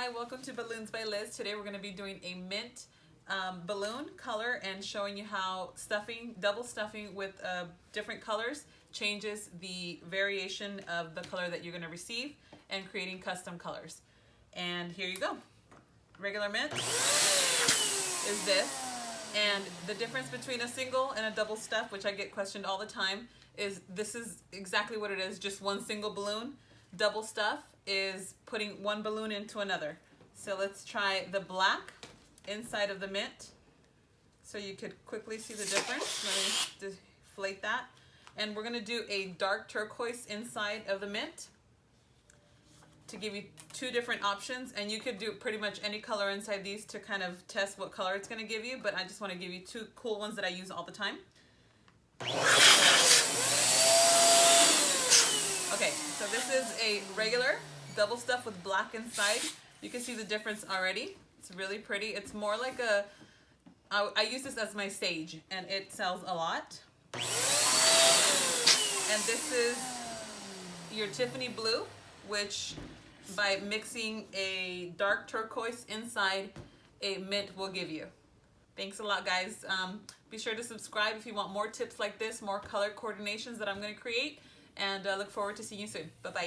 Hi, welcome to Balloons by Liz. Today we're going to be doing a mint balloon color and showing you how stuffing, double stuffing with different colors changes the variation of the color that you're going to receive and creating custom colors. And here you go. Regular mint is this. And the difference between a single and a double stuff, which I get questioned all the time, is this is exactly what it is, just one single balloon. Double stuff is putting one balloon into another. So let's try the black inside of the mint so you could quickly see the difference. Let me deflate that. And we're going to do a dark turquoise inside of the mint to give you two different options, and you could do pretty much any color inside these to kind of test what color it's going to give you, but I just want to give you two cool ones that I use all the time. Okay, so this is a regular double stuff with black inside. You can see the difference already. It's really pretty. It's more like a, I use this as my sage, and it sells a lot. And this is your Tiffany blue, which by mixing a dark turquoise inside, a mint will give you. Thanks a lot, guys. Be sure to subscribe if you want more tips like this, more color coordinations that I'm going to create, and look forward to seeing you soon. Bye-bye.